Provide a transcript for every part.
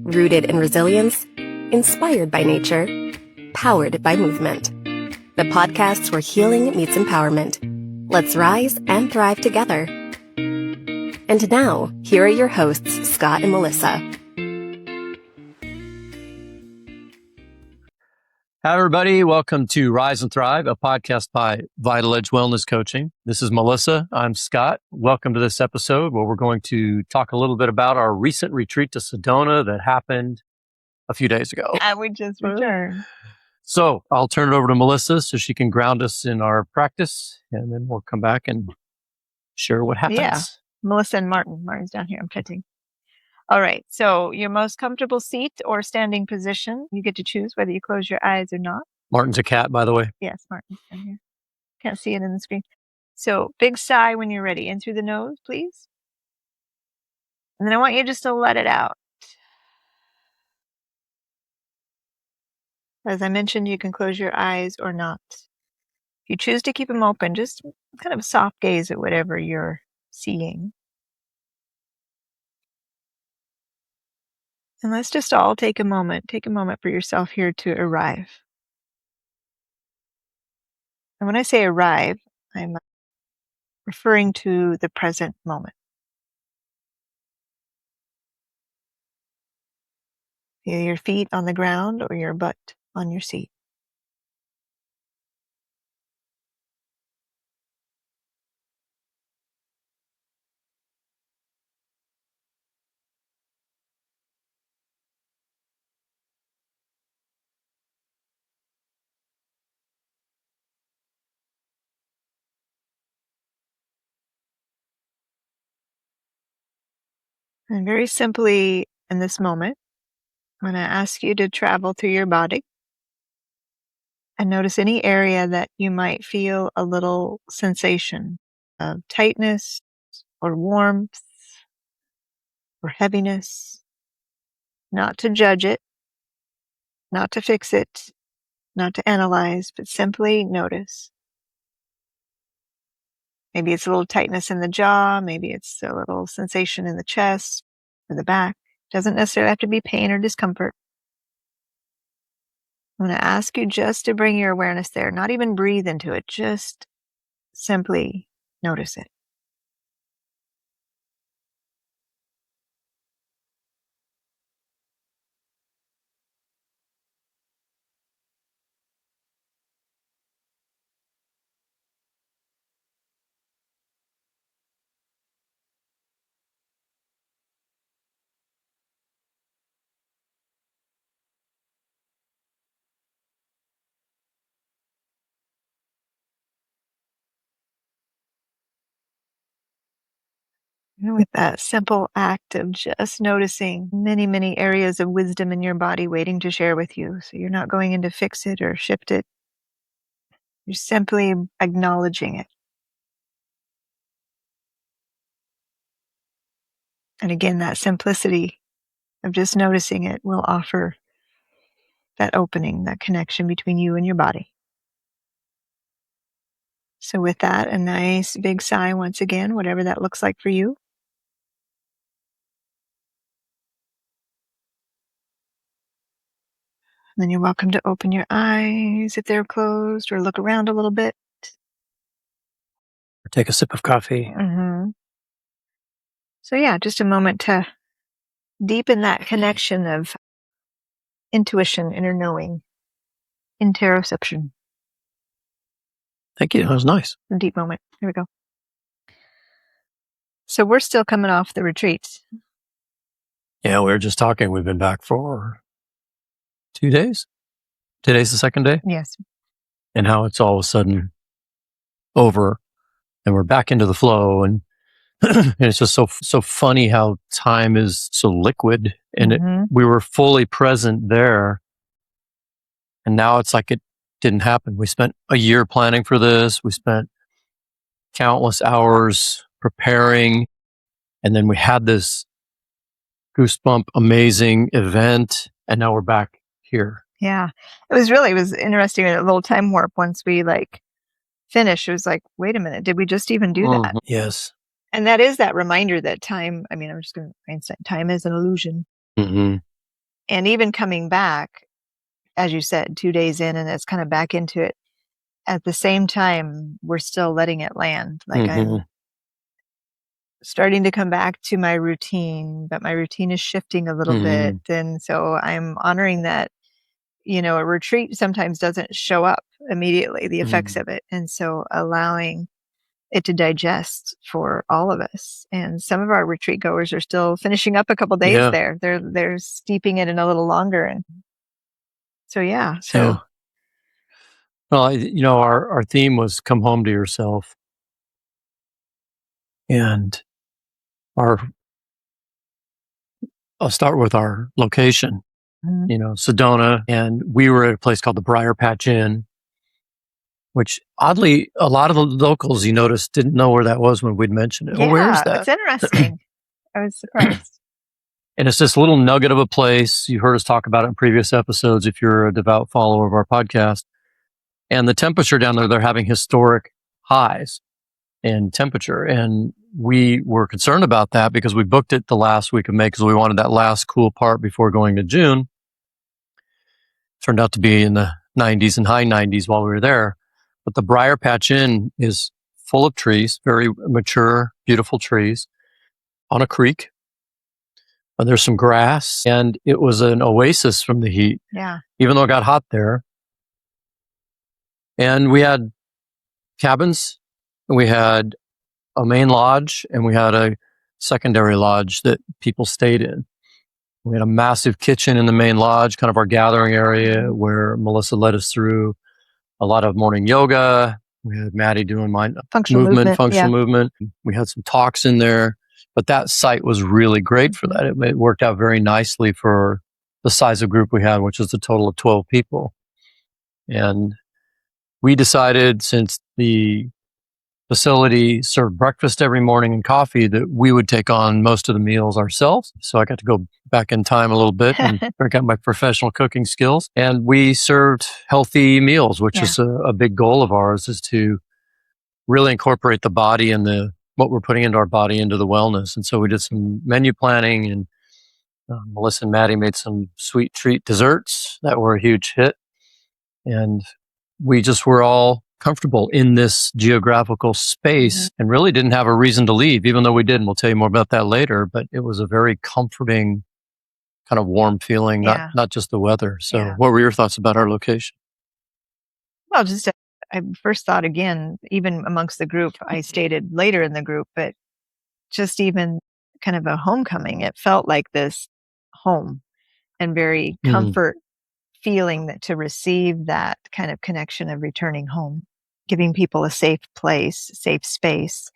Rooted in resilience, inspired by nature, powered by movement. The podcasts where healing meets empowerment. Let's rise and thrive together. And now, here are your hosts, Scott and Melissa. Hi, everybody. Welcome to Rise and Thrive, a podcast by Vital Edge Wellness Coaching. This is Melissa. I'm Scott. Welcome to this episode where we're going to talk a little bit about our recent retreat to Sedona that happened a few days ago. And we just returned. So I'll turn it over to Melissa so she can ground us in our practice, and then we'll come back and share what happens. Yeah. Melissa and Martin. Martin's down here. I'm cutting. All right. So your most comfortable seat or standing position, you get to choose whether you close your eyes or not. Martin's a cat, by the way. Yes, Martin's down here. Can't see it in the screen. So big sigh when you're ready. In through the nose, please. And then I want you just to let it out. As I mentioned, you can close your eyes or not. If you choose to keep them open, just kind of a soft gaze at whatever you're seeing. And let's just all take a moment for yourself here to arrive. And when I say arrive, I'm referring to the present moment. Feel your feet on the ground or your butt on your seat. And very simply in this moment, I'm going to ask you to travel through your body and notice any area that you might feel a little sensation of tightness or warmth or heaviness. Not to judge it, not to fix it, not to analyze, but simply notice. Maybe it's a little tightness in the jaw. Maybe it's a little sensation in the chest or the back. Doesn't necessarily have to be pain or discomfort. I'm going to ask you just to bring your awareness there, not even breathe into it, just simply notice it. And with that simple act of just noticing many, many areas of wisdom in your body waiting to share with you. So you're not going in to fix it or shift it. You're simply acknowledging it. And again, that simplicity of just noticing it will offer that opening, that connection between you and your body. So with that, a nice big sigh once again, whatever that looks like for you. And then you're welcome to open your eyes if they're closed or look around a little bit. Or take a sip of coffee. Mm-hmm. So yeah, just a moment to deepen that connection of intuition, inner knowing, interoception. Thank you. That was nice. A deep moment. Here we go. So we're still coming off the retreat. Yeah, we were just talking. We've been back for 2 days. Today's the second day. Yes. And how it's all of a sudden over and we're back into the flow. And, and it's just so funny how time is so liquid and we were fully present there. And now it's like it didn't happen. We spent a year planning for this. We spent countless hours preparing. And then we had this goosebump, amazing event. And now we're back here. Yeah. It was interesting, a little time warp once we finished. It was like, wait a minute, did we just even do that? Yes. And that is that reminder that time, I'm just going to Einstein, time is an illusion. Mm-hmm. And even coming back, as you said, 2 days in, and it's kind of back into it. At the same time, we're still letting it land. Like I'm starting to come back to my routine, but my routine is shifting a little bit. And so I'm honoring that, a retreat sometimes doesn't show up immediately, the effects of it. And so allowing it to digest for all of us. And some of our retreat goers are still finishing up a couple days there. They're steeping it in a little longer. And so, yeah. So, well, our theme was come home to yourself. And I'll start with our location, Sedona. And we were at a place called the Briar Patch Inn, which oddly, a lot of the locals, you noticed, didn't know where that was when we'd mentioned it. Yeah, oh, where is that? It's interesting. I was surprised. And it's this little nugget of a place. You heard us talk about it in previous episodes if you're a devout follower of our podcast. And the temperature down there, they're having historic highs in temperature. And we were concerned about that because we booked it the last week of May because we wanted that last cool part before going to June. Turned out to be in the 90s and high 90s while we were there. But the Briar Patch Inn is full of trees, very mature, beautiful trees on a creek. And there's some grass, and it was an oasis from the heat. Yeah. Even though it got hot there. And we had cabins, and we had a main lodge, and we had a secondary lodge that people stayed in. We had a massive kitchen in the main lodge, kind of our gathering area where Melissa led us through a lot of morning yoga. We had Maddie doing functional movement. We had some talks in there, but that site was really great for that. It worked out very nicely for the size of group we had, which was a total of 12 people. And we decided, since the facility served breakfast every morning and coffee, that we would take on most of the meals ourselves. So I got to go back in time a little bit and break out my professional cooking skills. And we served healthy meals, which is a big goal of ours, is to really incorporate the body and what we're putting into our body into the wellness. And so we did some menu planning, and Melissa and Maddie made some sweet treat desserts that were a huge hit. And we just were all comfortable in this geographical space and really didn't have a reason to leave, even though we did. And we'll tell you more about that later. But it was a very comforting, kind of warm feeling, not just the weather. So what were your thoughts about our location? Well, I first thought, again, even amongst the group, I stated later in the group, but just even kind of a homecoming, it felt like this home and very comfort feeling that to receive that kind of connection of returning home, giving people a safe place, safe space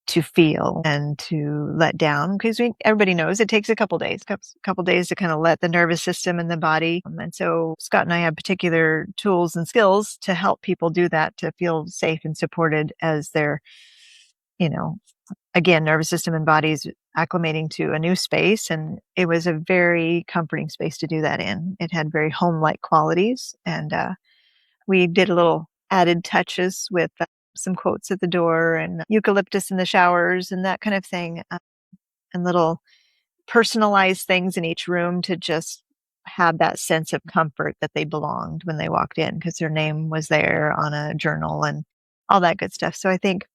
to feel and to let down, because everybody knows it takes a couple days to kind of let the nervous system and the body. And so Scott and I have particular tools and skills to help people do that, to feel safe and supported as they're, again, nervous system and body's acclimating to a new space. And it was a very comforting space to do that in. It had very home-like qualities. And we did a little added touches with some quotes at the door and eucalyptus in the showers and that kind of thing. And little personalized things in each room to just have that sense of comfort that they belonged when they walked in, because their name was there on a journal and all that good stuff. So I think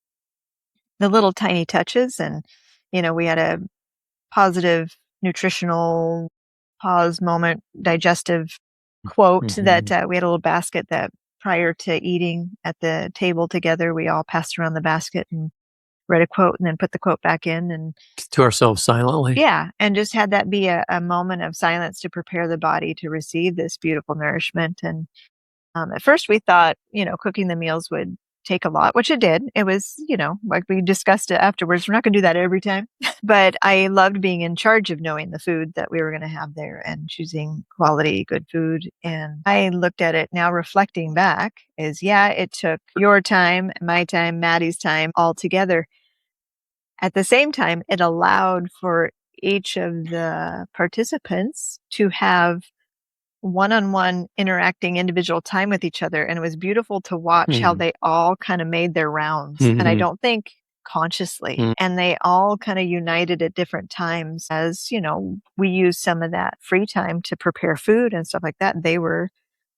the little tiny touches, and, we had a positive nutritional pause moment, digestive quote that we had a little basket that prior to eating at the table together, we all passed around the basket and read a quote and then put the quote back in, and to ourselves silently. Yeah. And just had that be a moment of silence to prepare the body to receive this beautiful nourishment. And at first we thought, cooking the meals would take a lot, which it did. It was, like we discussed it afterwards. We're not going to do that every time. But I loved being in charge of knowing the food that we were going to have there and choosing quality, good food. And I looked at it now, reflecting back, it took your time, my time, Maddie's time all together. At the same time, it allowed for each of the participants to have one-on-one interacting individual time with each other. And it was beautiful to watch how they all kind of made their rounds. And I don't think consciously. And they all kind of united at different times. As, we used some of that free time to prepare food and stuff like that. They were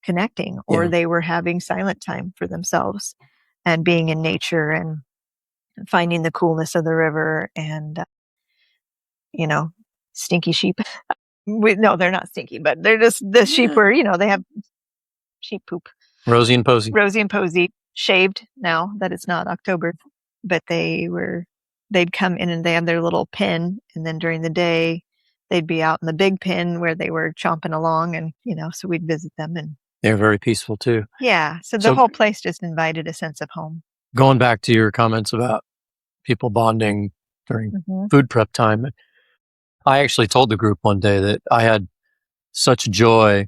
connecting, or they were having silent time for themselves and being in nature and finding the coolness of the river and, stinky sheep. No, they're not stinky, but they're just, the sheep were, they have sheep poop. Rosie and Posy, shaved now that it's not October, but they'd come in and they have their little pen, and then during the day they'd be out in the big pen where they were chomping along, and so we'd visit them, and they're very peaceful too. Yeah, so the whole place just invited a sense of home. Going back to your comments about people bonding during food prep time, I actually told the group one day that I had such joy.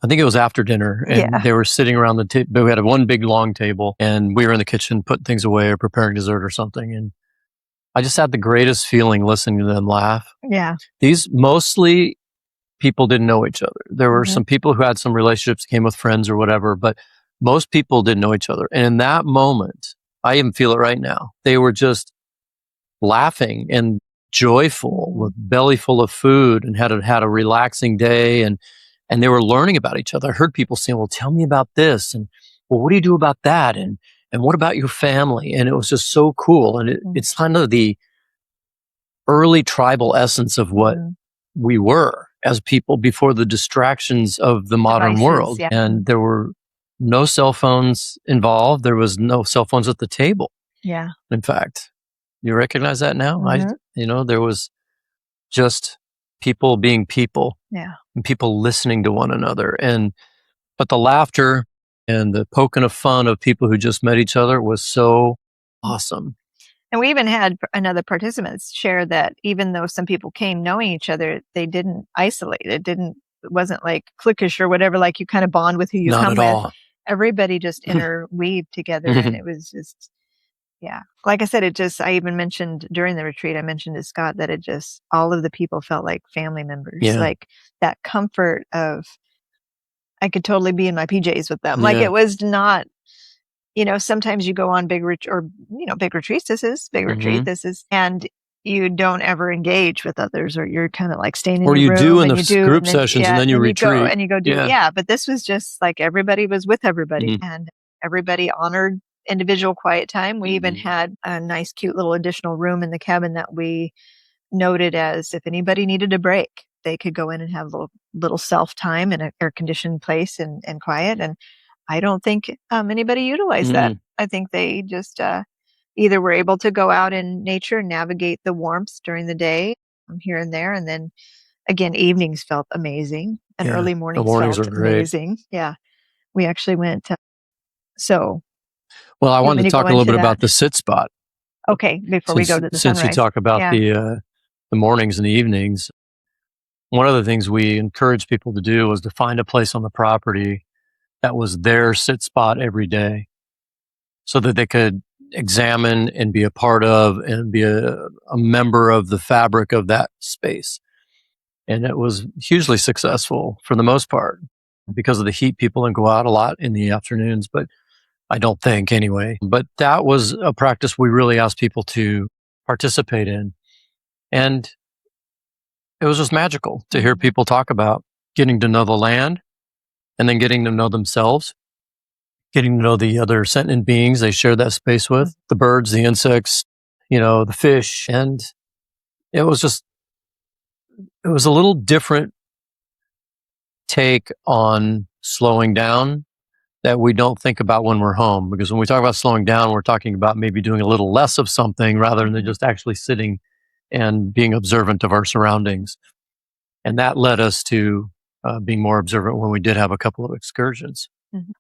I think it was after dinner, and they were sitting around the table. We had one big long table, and we were in the kitchen putting things away or preparing dessert or something. And I just had the greatest feeling listening to them laugh. Yeah. These mostly people didn't know each other. There were some people who had some relationships, came with friends or whatever, but most people didn't know each other. And in that moment, I even feel it right now, they were just laughing and joyful with belly full of food and had a relaxing day. And they were learning about each other. I heard people saying, well, tell me about this. And, well, what do you do about that? And what about your family? And it was just so cool. And it's kind of the early tribal essence of what we were as people before the distractions of the modern world. Yeah. And there were no cell phones involved. There was no cell phones at the table. Yeah. In fact, you recognize that now? There was just people being people. Yeah. And people listening to one another. But the laughter and the poking of fun of people who just met each other was so awesome. And we even had another participants share that even though some people came knowing each other, they didn't isolate. It wasn't like cliquish or whatever, like you kind of bond with who you come with. All. Everybody just interweaved together, and it was just, like I said, I even mentioned during the retreat, I mentioned to Scott that all of the people felt like family members, like that comfort of, I could totally be in my PJs with them. Like it was not, sometimes you go on big retreats. This is big retreat. And you don't ever engage with others, or you're kind of like staying in your room. Or you do in the group sessions, and then you retreat. You go do. Yeah. But this was just like everybody was with everybody, and everybody honored individual quiet time. We even had a nice, cute little additional room in the cabin that we noted as if anybody needed a break, they could go in and have a little self time in an air-conditioned place and quiet. And I don't think anybody utilized that. I think they just either were able to go out in nature and navigate the warmth during the day here and there. And then again, evenings felt amazing, and early mornings felt amazing. Yeah. We actually went. Well, I wanted to talk a little bit about the sit spot. Okay. Before we go to the sunrise. Since you talk about the mornings and the evenings, one of the things we encouraged people to do was to find a place on the property that was their sit spot every day, so that they could examine and be a part of and be a member of the fabric of that space. And it was hugely successful for the most part. Because of the heat, people didn't go out a lot in the afternoons, but I don't think anyway. But that was a practice we really asked people to participate in. And it was just magical to hear people talk about getting to know the land, and then getting to know themselves, getting to know the other sentient beings they share that space with, the birds, the insects, the fish. And it was a little different take on slowing down that we don't think about when we're home. Because when we talk about slowing down, we're talking about maybe doing a little less of something rather than just actually sitting and being observant of our surroundings. And that led us to being more observant when we did have a couple of excursions.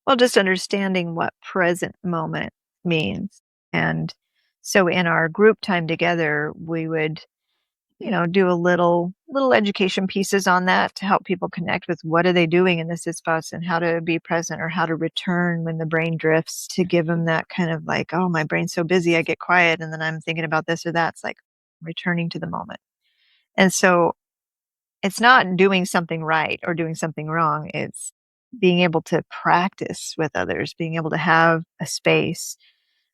Well, just understanding what present moment means. And so in our group time together, we would, do a little education pieces on that to help people connect with what are they doing in the sit spots and how to be present, or how to return when the brain drifts, to give them that kind of like, oh, my brain's so busy, I get quiet, and then I'm thinking about this or that. It's like returning to the moment. And so it's not doing something right or doing something wrong. It's being able to practice with others, being able to have a space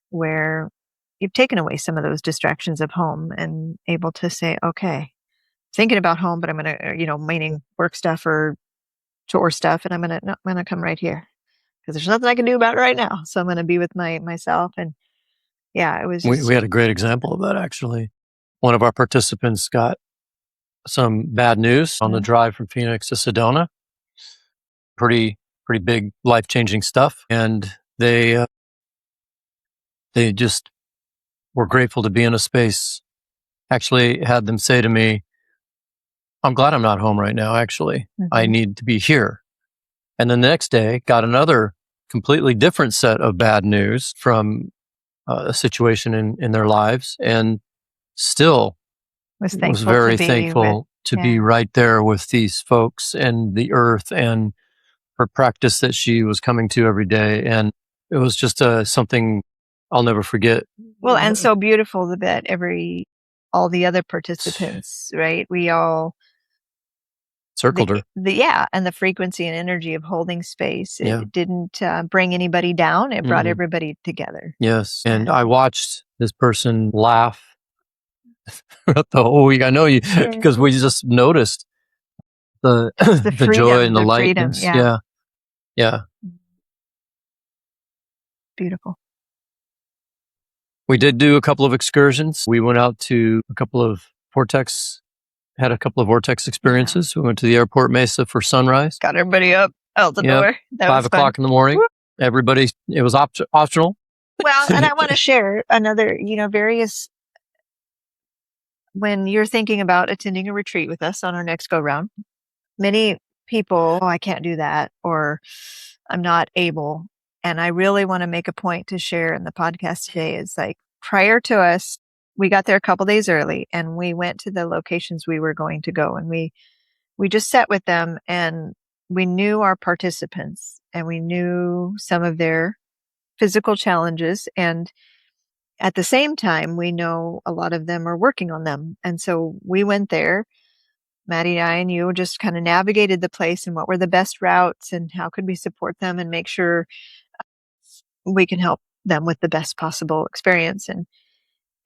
where you've taken away some of those distractions of home and able to say, okay, thinking about home, but I'm going to, meaning work stuff or chore stuff. And I'm going to come right here because there's nothing I can do about it right now. So I'm going to be with myself. And yeah, it was just, we had a great example of that, actually. One of our participants got some bad news on the drive from Phoenix to Sedona. Pretty big life-changing stuff. And they just were grateful to be in a space. Actually had them say to me, I'm glad I'm not home right now, actually. I need to be here. And then the next day got another completely different set of bad news from a situation in their lives, and still was very thankful to be right there with these folks and the earth and her practice that she was coming to every day. And it was just something I'll never forget. Well, and so beautiful that all the other participants, right? We all circled her. And the frequency and energy of holding space. It didn't bring anybody down. It brought everybody together. Yes. And I watched this person laugh throughout the whole week. I know you, because we just noticed the freedom, joy and the light. Freedom, yeah. Beautiful. We did do a couple of excursions. We went out to a couple of vortex experiences. We went to the airport Mesa for sunrise. Got everybody up out the door. That 5 o'clock in the morning. Whoop. Everybody, it was optional. Well, and I want to share another, various, when you're thinking about attending a retreat with us on our next go round, many people, I can't do that, or I'm not able. And I really want to make a point to share in the podcast today is like prior to us, we got there a couple days early and we went to the locations we were going to go. And we just sat with them and we knew our participants and we knew some of their physical challenges. And at the same time, we know a lot of them are working on them. And so we went there, Maddie and I and you just kind of navigated the place and what were the best routes and how could we support them and make sure we can help them with the best possible experience.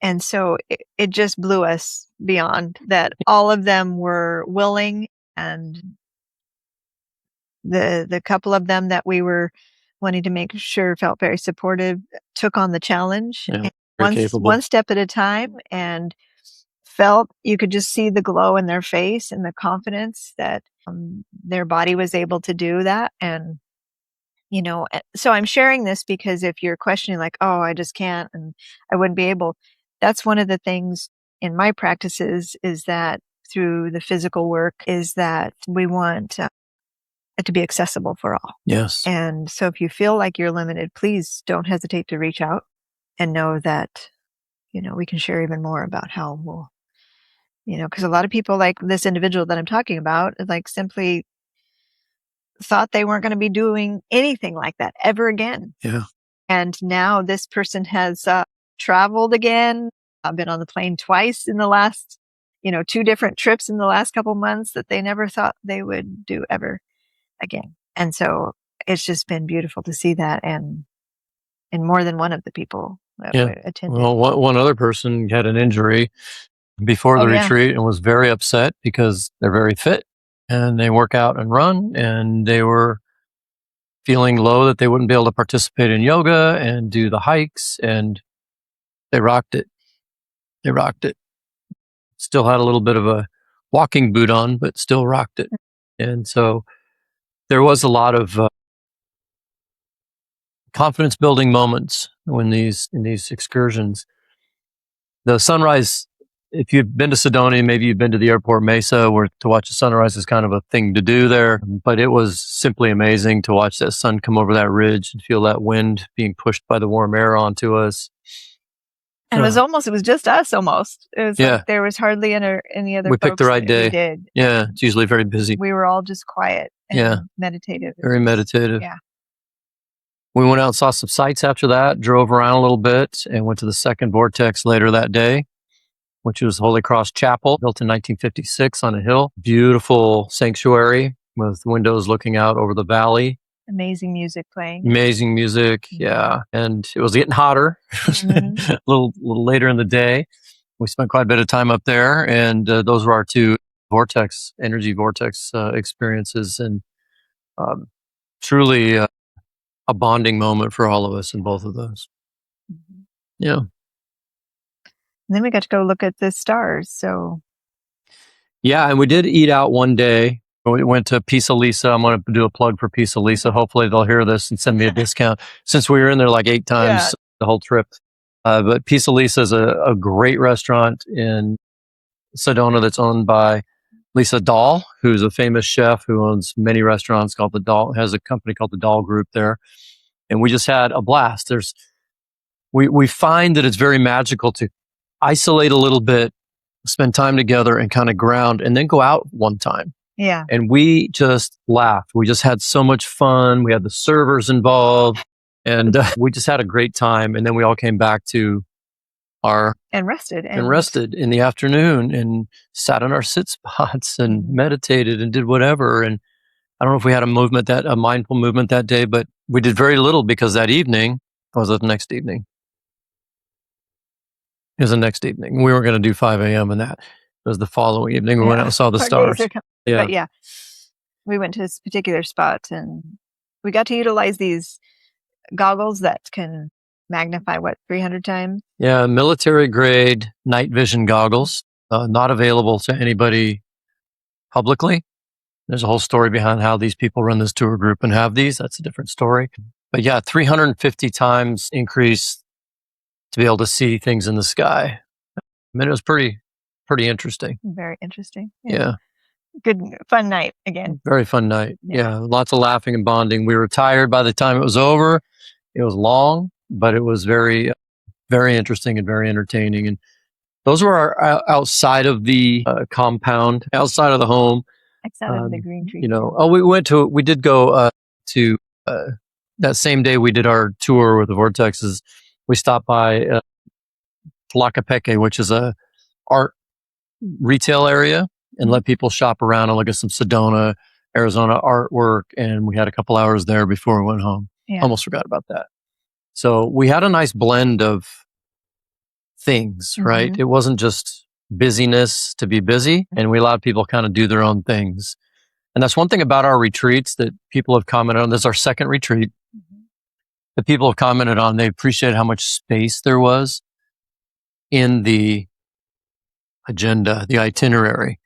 And so it just blew us beyond that. All of them were willing, and the couple of them that we were wanting to make sure felt very supportive took on the challenge one step at a time, and felt you could just see the glow in their face and the confidence that their body was able to do that. And so I'm sharing this because if you're questioning like, oh, I just can't and I wouldn't be able, that's one of the things in my practices is that through the physical work is that we want it to be accessible for all. Yes. And so if you feel like you're limited, please don't hesitate to reach out and know that, we can share even more about how we'll, because a lot of people like this individual that I'm talking about, like simply thought they weren't going to be doing anything like that ever again. Yeah. And now this person has traveled again. I've been on the plane twice in the last, 2 different trips in the last couple months that they never thought they would do ever again. And so it's just been beautiful to see that. And more than one of the people that attended. Well, one other person had an injury before the retreat and was very upset because they're very fit. And they work out and run, and they were feeling low that they wouldn't be able to participate in yoga and do the hikes, and they rocked it. Still had a little bit of a walking boot on, but still rocked it. And so there was a lot of confidence building moments in these excursions. The sunrise, if you've been to Sedona, maybe you've been to the airport Mesa, where to watch the sunrise is kind of a thing to do there. But it was simply amazing to watch that sun come over that ridge and feel that wind being pushed by the warm air onto us. And it was just us almost. It was like there was hardly any other We picked the right day. We did. Yeah, it's usually very busy. We were all just quiet and meditative. Very meditative. Yeah. We went out and saw some sights after that, drove around a little bit, and went to the second vortex later that day, which was Holy Cross Chapel, built in 1956 on a hill. Beautiful sanctuary with windows looking out over the valley. Amazing music playing. Amazing music. Yeah. And it was getting hotter a little later in the day. We spent quite a bit of time up there, and those were our two energy vortex experiences, and truly a bonding moment for all of us in both of those. Yeah. And then we got to go look at the stars. So yeah, and we did eat out one day. We went to Pisa Lisa. I'm going to do a plug for Pisa Lisa. Hopefully they'll hear this and send me a discount since we were in there like 8 times the whole trip. But Pisa Lisa is a great restaurant in Sedona that's owned by Lisa Dahl, who's a famous chef who owns many restaurants called the Dahl, has a company called the Dahl Group there. And we just had a blast. We find that it's very magical to isolate a little bit, spend time together and kind of ground, and then go out one time. Yeah. And we just laughed. We just had so much fun. We had the servers involved, and we just had a great time. And then we all came back to and rested in the afternoon and sat on our sit spots and meditated and did whatever. And I don't know if we had a mindful movement that day, but we did very little because that evening was the next evening. It was the next evening. We weren't going to do 5 a.m. and that. It was the following evening. We went out and saw the stars. But yeah, we went to this particular spot and we got to utilize these goggles that can magnify 300 times? Yeah, military grade night vision goggles, not available to anybody publicly. There's a whole story behind how these people run this tour group and have these. That's a different story. But yeah, 350 times increase to be able to see things in the sky. I mean, it was pretty interesting. Very interesting. Yeah. Good, fun night again. Very fun night. Yeah. Lots of laughing and bonding. We were tired by the time it was over. It was long, but it was very, very interesting and very entertaining. And those were our outside of the compound, outside of the home. Outside of the green tree. We did go to that same day we did our tour with the vortexes. We stopped by Tlacapeke, which is a art retail area, and let people shop around and look at some Sedona, Arizona artwork. And we had a couple hours there before we went home. Yeah. Almost forgot about that. So we had a nice blend of things, right? It wasn't just busyness to be busy, and we allowed people kind of do their own things. And that's one thing about our retreats that people have commented on. This is our second retreat that people have commented on. They appreciate how much space there was in the agenda, the itinerary.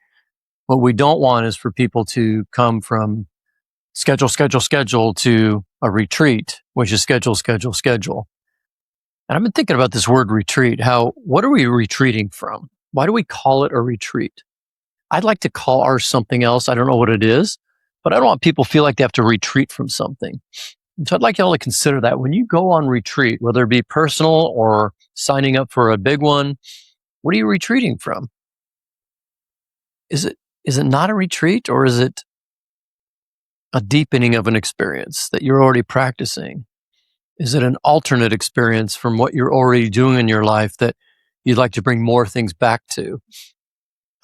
What we don't want is for people to come from schedule to a retreat, which is schedule. And I've been thinking about this word retreat. What are we retreating from? Why do we call it a retreat? I'd like to call ours something else. I don't know what it is, but I don't want people to feel like they have to retreat from something. So I'd like y'all to consider that when you go on retreat, whether it be personal or signing up for a big one, what are you retreating from? Is it not a retreat, or is it a deepening of an experience that you're already practicing? Is it an alternate experience from what you're already doing in your life that you'd like to bring more things back to?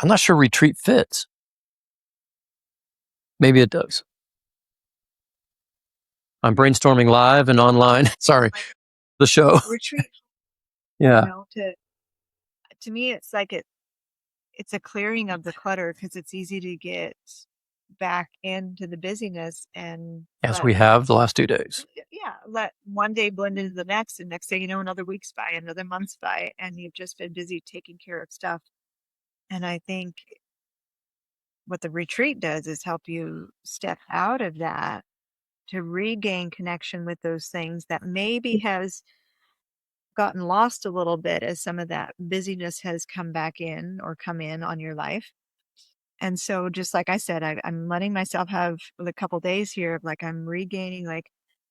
I'm not sure retreat fits. Maybe it does. I'm brainstorming live and online. Sorry, the show. Retreat. Yeah. To me, it's like it's a clearing of the clutter, because it's easy to get back into the busyness, and as we have the last 2 days. Yeah, let one day blend into the next, and next thing you know, another week's by, another month's by, and you've just been busy taking care of stuff. And I think what the retreat does is help you step out of that to regain connection with those things that maybe has gotten lost a little bit as some of that busyness has come in on your life. And so, just like I said, I'm letting myself have a couple days here of I'm regaining, I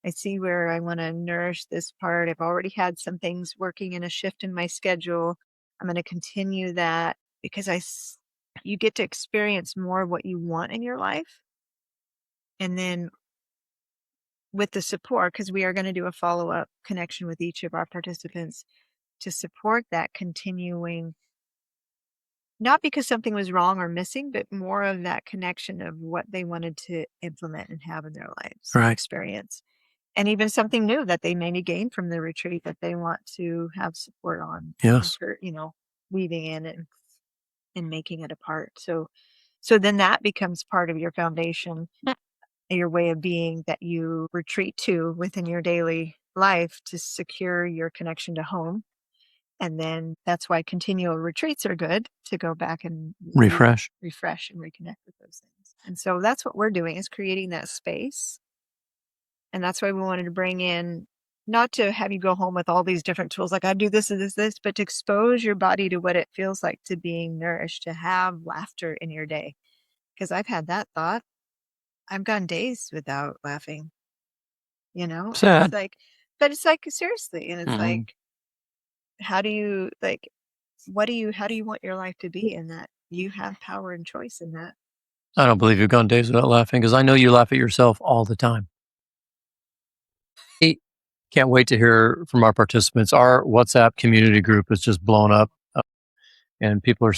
see where I want to nourish this part. I've already had some things working in a shift in my schedule. I'm going to continue that, because you get to experience more of what you want in your life. And then with the support, because we are going to do a follow-up connection with each of our participants to support that continuing not because something was wrong or missing, but more of that connection of what they wanted to implement and have in their lives, Right. experience. And even something new that they maybe gained from the retreat that they want to have support on. Yes. For, weaving in and making it a part. So then that becomes part of your foundation, your way of being that you retreat to within your daily life to secure your connection to home. And then that's why continual retreats are good, to go back and Refresh and reconnect with those things. And so that's what we're doing, is creating that space. And that's why we wanted to bring in, not to have you go home with all these different tools, like I do this and this, but to expose your body to what it feels like to being nourished, to have laughter in your day. Because I've had that thought. I've gone days without laughing, Sad. But it's like, seriously. And it's Mhm. like, how do you want your life to be in that? You have power and choice in that. I don't believe you've gone days without laughing, because I know you laugh at yourself all the time. Can't wait to hear from our participants. Our WhatsApp community group is just blown up, and people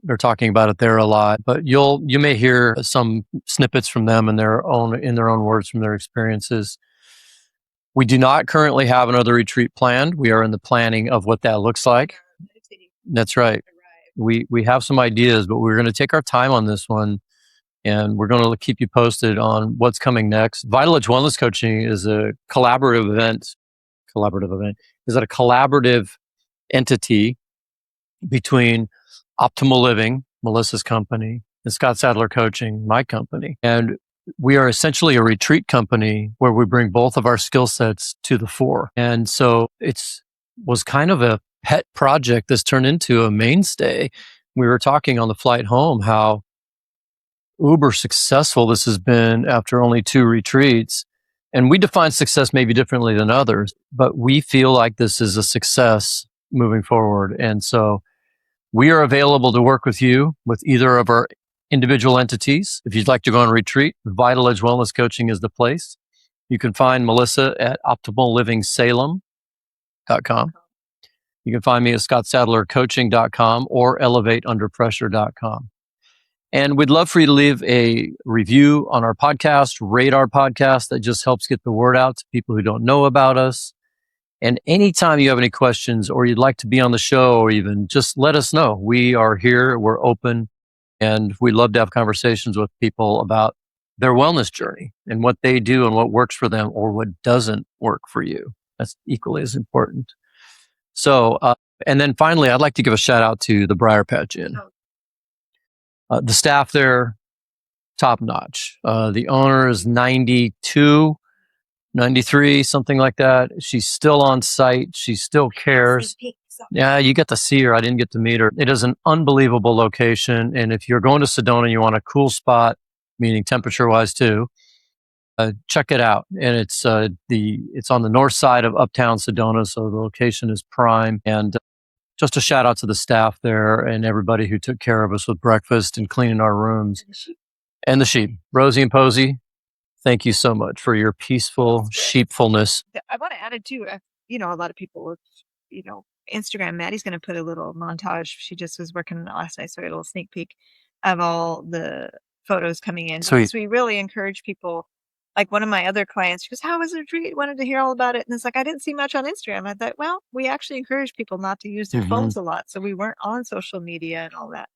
they're talking about it there a lot. But you may hear some snippets from them in their own words from their experiences. We do not currently have another retreat planned. We are in the planning of what that looks like. That's right. We have some ideas, but we're going to take our time on this one, and we're going to keep you posted on what's coming next. Vital Edge Wellness Coaching is a collaborative event. Is it a collaborative entity between Optimal Living, Melissa's company, and Scott Sadler Coaching, my company. And we are essentially a retreat company where we bring both of our skill sets to the fore. And so was kind of a pet project that's turned into a mainstay. We were talking on the flight home how uber successful this has been after only 2 retreats. And we define success maybe differently than others, but we feel like this is a success moving forward. And so we are available to work with you with either of our individual entities. If you'd like to go on retreat, Vital Edge Wellness Coaching is the place. You can find Melissa at optimallivingsalem.com. You can find me at scottsadlercoaching.com or elevateunderpressure.com. And we'd love for you to leave a review on our podcast, rate our podcast. That just helps get the word out to people who don't know about us. And anytime you have any questions or you'd like to be on the show, or even just let us know. We are here, we're open, and we love to have conversations with people about their wellness journey and what they do and what works for them or what doesn't work for you. That's equally as important. So, and then finally, I'd like to give a shout out to the Briar Patch Inn. The staff there, top notch. The owner is 92, 93, something like that. She's still on site. She still cares. Yeah, you get to see her. I didn't get to meet her. It is an unbelievable location. And if you're going to Sedona, you want a cool spot, meaning temperature-wise too, check it out. And it's on the north side of Uptown Sedona, so the location is prime. And just a shout out to the staff there and everybody who took care of us with breakfast and cleaning our rooms. And the sheep, Rosie and Posey. Thank you so much for your peaceful sheepfulness. I want to add it too. A lot of people with, Instagram. Maddie's going to put a little montage. She just was working on it last night, so a little sneak peek of all the photos coming in. Sweet. Because we really encourage people. Like one of my other clients, she goes, "How was the retreat? Wanted to hear all about it." And it's like, I didn't see much on Instagram. I thought, well, we actually encourage people not to use their phones a lot. So we weren't on social media and all that.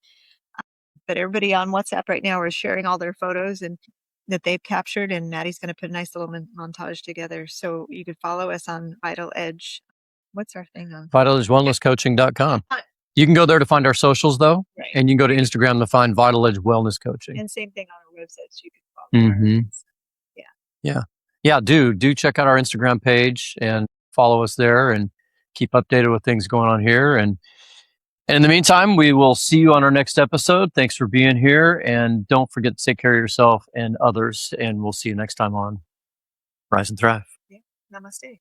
But everybody on WhatsApp right now is sharing all their photos and that they've captured. And Maddie's going to put a nice little montage together. So you can follow us on Vital Edge. What's our thing on? VitalEdgeWellnessCoaching.com. You can go there to find our socials, though. Right. And you can go to Instagram to find Vital Edge Wellness Coaching. And same thing on our website. So you can follow Yeah, do check out our Instagram page and follow us there and keep updated with things going on here. And in the meantime, we will see you on our next episode. Thanks for being here. And don't forget to take care of yourself and others. And we'll see you next time on Rise and Thrive. Yeah. Namaste.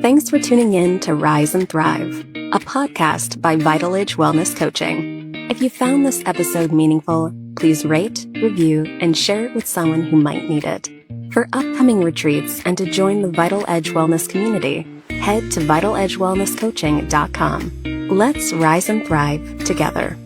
Thanks for tuning in to Rise and Thrive, a podcast by Vital Edge Wellness Coaching. If you found this episode meaningful, please rate, review, and share it with someone who might need it. For upcoming retreats and to join the Vital Edge Wellness community, head to VitalEdgeWellnessCoaching.com. Let's rise and thrive together.